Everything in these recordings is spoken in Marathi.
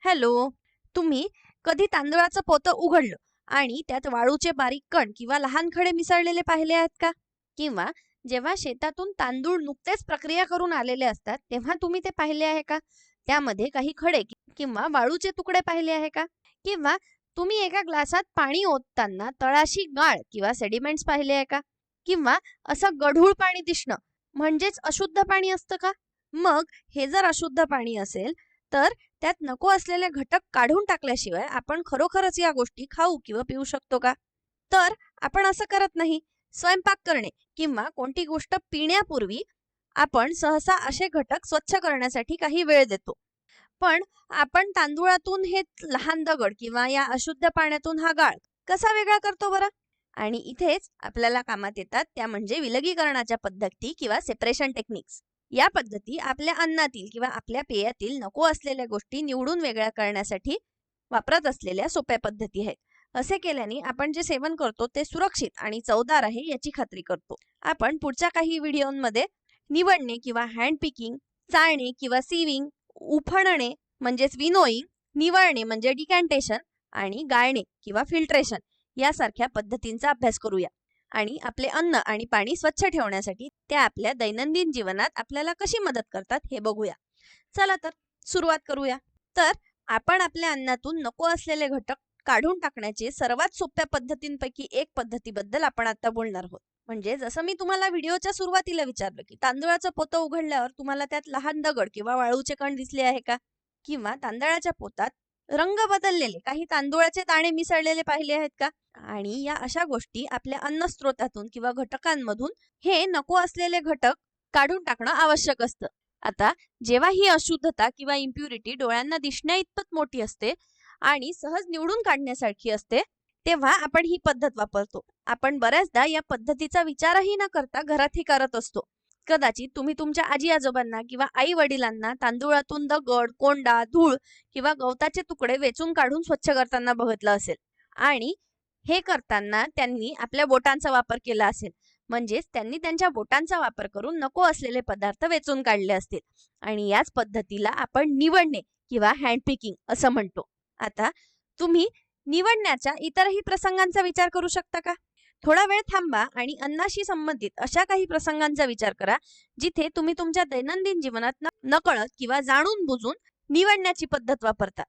हॅलो. तुम्ही कधी तांदळाचं पोतं उघडलं आणि त्यात वाळूचे बारीक कण किंवा लहान खडे मिसळलेले पाहिले आहेत का? किंवा जेव्हा शेतातून तांदूळ नुकतेच प्रक्रिया करून आलेले असतात तेव्हा तुम्ही ते पाहिले आहे का? त्यामध्ये काही खडे किंवा वाळूचे तुकडे पाहिले आहे का? किंवा तुम्ही एका ग्लासात पाणी ओतताना तळाशी गाळ किंवा सेडिमेंट्स पाहिले आहे का? किंवा असं गढूळ पाणी दिसणं म्हणजेच अशुद्ध पाणी असतं का? मग हे जर अशुद्ध पाणी असेल तर त्यात नको असलेले घटक काढून टाकल्याशिवाय आपण खरोखरच या गोष्टी खाऊ किंवा पिऊ शकतो का? तर आपण असं करत नाही. स्वयंपाक करणे किंवा कोणती गोष्ट पिण्यापूर्वी आपण सहसा असे घटक स्वच्छ करण्यासाठी काही वेळ देतो. पण आपण तांदूळातून हे लहान दगड किंवा या अशुद्ध पाण्यातून हा गाळ कसा वेगळा करतो बरं? आणि इथेच आपल्याला कामात येतात त्या म्हणजे विलगीकरणाच्या पद्धती किंवा सेपरेशन टेक्निक्स. या पद्धती आपल्या अन्नातील किंवा आपल्या पेयातील नको असलेल्या गोष्टी निवडून वेगळ्या करण्यासाठी वापरत असलेल्या सोप्या पद्धती आहेत. असे केल्याने आपण जे सेवन करतो ते सुरक्षित आणि चवदार आहे याची खात्री करतो. आपण पुढच्या काही व्हिडिओमध्ये निवडणे किंवा हँड पिकिंग, चाळणे किंवा सीविंग, उफणणे म्हणजेच विनोईंग, निवळणे म्हणजे डिकॅन्टेशन आणि गाळणे किंवा फिल्ट्रेशन यासारख्या पद्धतींचा अभ्यास करूया. आणि आपले अन्न आणि पाणी स्वच्छ ठेवण्यासाठी त्या आपल्या दैनंदिन जीवनात आपल्याला कशी मदत करतात हे बघूया. चला तर सुरुवात करूया. तर आपण आपल्या अन्नातून नको असलेले घटक काढून टाकण्याचे सर्वात सोप्या पद्धतींपैकी एक पद्धतीबद्दल आपण आता बोलणार आहोत. म्हणजे जसं मी तुम्हाला व्हिडिओच्या सुरुवातीला विचारलं की तांदळाचं पोतं उघडल्यावर तुम्हाला त्यात लहान दगड किंवा वाळूचे कण दिसले आहे का? किंवा तांदळाच्या पोतात रंग बदललेले काही तांदूळाचे दाणे मिसळलेले पाहिले आहेत का? आणि या अशा गोष्टी आपल्या अन्न स्रोतातून किंवा घटकांमधून हे नको असलेले घटक काढून टाकणं आवश्यक असतं. आता जेव्हा ही अशुद्धता किंवा इम्प्युरिटी डोळ्यांना दिसण्या इतपत मोठी असते आणि सहज निवडून काढण्यासारखी असते तेव्हा आपण ही पद्धत वापरतो. आपण बऱ्याचदा या पद्धतीचा विचारही न करता घरातही करत असतो. कदाचित तुम्ही तुमच्या आजी आजोबांना किंवा आई वडिलांना तांदूळातून दगड, कोंडा, धूळ किंवा गवताचे तुकडे वेचून काढून स्वच्छ करताना बघितलं असेल. आणि हे करताना त्यांनी आपल्या बोटांचा वापर केला असेल. म्हणजेच त्यांनी त्यांच्या बोटांचा वापर करून नको असलेले पदार्थ वेचून काढले असतील. आणि याच पद्धतीला आपण निवडणे किंवा हँड पिकिंग असं म्हणतो. आता तुम्ही निवडण्याच्या इतरही प्रसंगांचा विचार करू शकता का? थोडा वेळ थांबा आणि अन्नाशी संबंधित अशा काही प्रसंगांचा विचार करा जिथे तुम्ही तुमच्या दैनंदिन जीवनात नकळत किंवा जाणून बुजून निवडण्याची पद्धत वापरता.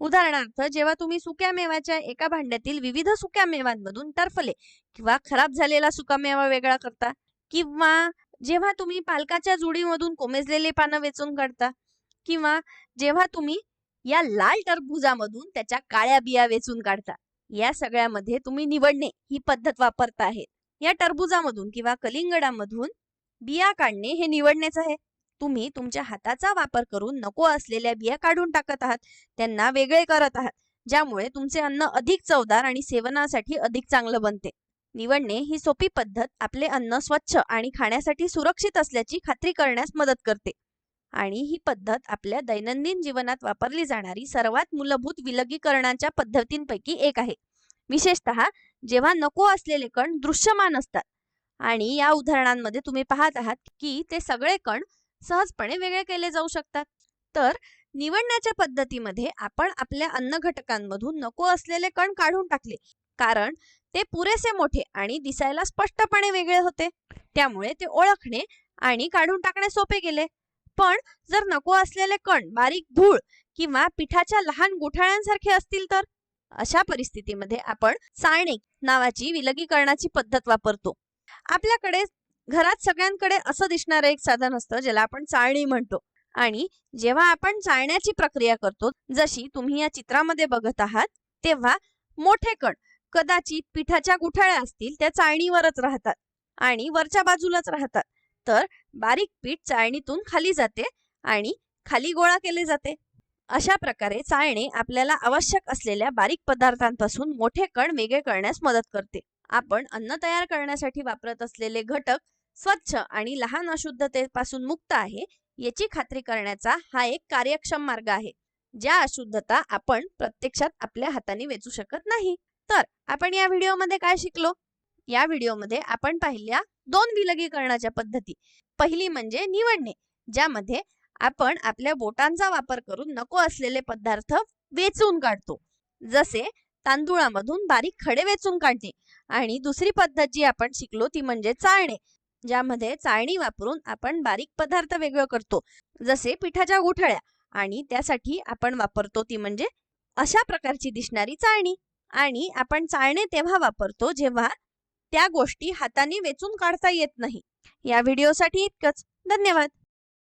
उदाहरणार्थ, जेव्हा तुम्ही सुक्या मेव्याच्या एका भांड्यातील विविध सुक्या मेव्यांमधून टरफले किंवा खराब झालेला सुकामेवा वेगळा करता, किंवा जेव्हा तुम्ही पालकाच्या जुडीमधून कोमेजलेले पानं वेचून काढता, किंवा जेव्हा तुम्ही या लाल टरबुजामधून त्याच्या काळ्या बिया वेचून काढता. या सगळ्यामध्ये तुम्ही निवडणे ही पद्धत वापरता आहे. या टरबुजामधून किंवा कलिंगडामधून बिया काढणे हे निवडणेच आहे. तुम्ही तुमच्या हाताचा वापर करून नको असलेल्या बिया काढून टाकत आहात, त्यांना वेगळे करत आहात, ज्यामुळे तुमचे अन्न अधिक चवदार आणि सेवनासाठी अधिक चांगलं बनते. निवडणे ही सोपी पद्धत आपले अन्न स्वच्छ आणि खाण्यासाठी सुरक्षित असल्याची खात्री करण्यास मदत करते. आणि ही पद्धत आपल्या दैनंदिन जीवनात वापरली जाणारी सर्वात मूलभूत विलगीकरणाच्या पद्धतींपैकी एक आहे. विशेषतः जेव्हा नको असलेले कण दृश्यमान असतात. आणि या उदाहरणांमध्ये तुम्ही पाहत आहात की ते सगळे कण सहजपणे वेगळे केले जाऊ शकतात. तर निवडण्याच्या पद्धतीमध्ये आपण आपल्या अन्न घटकांमधून नको असलेले कण काढून टाकले कारण ते पुरेसे मोठे आणि दिसायला स्पष्टपणे वेगळे होते. त्यामुळे ते ओळखणे आणि काढून टाकणे सोपे गेले. पण जर नको असलेले कण बारीक धूळ किंवा पिठाच्या लहान गुठळ्यांसारखे असतील तर अशा परिस्थितीमध्ये आपण चाळणे नावाची विलगीकरणाची पद्धत वापरतो. आपल्याकडे घरात सगळ्यांकडे असं दिसणारं एक साधन असतं ज्याला आपण चाळणी म्हणतो. आणि जेव्हा आपण चाळण्याची प्रक्रिया करतो, जशी तुम्ही या चित्रामध्ये बघत आहात, तेव्हा मोठे कण कदाचित पिठाच्या गुठळ्या असतील त्या चाळणीवरच राहतात आणि वरच्या बाजूलाच राहतात. तर बारीक पीठ चाळणीतून खाली जाते आणि खाली गोळा केले जाते. अशा प्रकारे चाळणे आपल्याला आवश्यक असलेल्या बारीक पदार्थांपासून मोठे कण वेगळे करण्यास मदत करते. आपण अन्न तयार करण्यासाठी वापरत असलेले घटक स्वच्छ आणि लहान अशुद्धतेपासून मुक्त आहे याची खात्री करण्याचा हा एक कार्यक्षम मार्ग आहे, ज्या अशुद्धता आपण प्रत्यक्षात आपल्या हाताने वेचू शकत नाही. तर आपण या व्हिडिओमध्ये काय शिकलो? या व्हिडिओमध्ये आपण पाहिल्या 2 विलगीकरणाच्या पद्धती. पहिली म्हणजे निवडणे, ज्यामध्ये आपण आपल्या बोटांचा वापर करून नको असलेले पदार्थ वेचून काढतो, जसे तांदूळामधून बारीक खडे वेचून काढणे. आणि दुसरी पद्धत जी आपण शिकलो ती म्हणजे चाळणे, ज्यामध्ये चाळणी वापरून आपण बारीक पदार्थ वेगळं करतो, जसे पिठाच्या गुठळ्या. आणि त्यासाठी आपण वापरतो ती म्हणजे अशा प्रकारची दिसणारी चाळणी. आणि आपण चाळणे तेव्हा वापरतो जेव्हा त्या गोष्टी हाताने वेचून काढता येत नाही. या व्हिडिओसाठी इतकंच. धन्यवाद.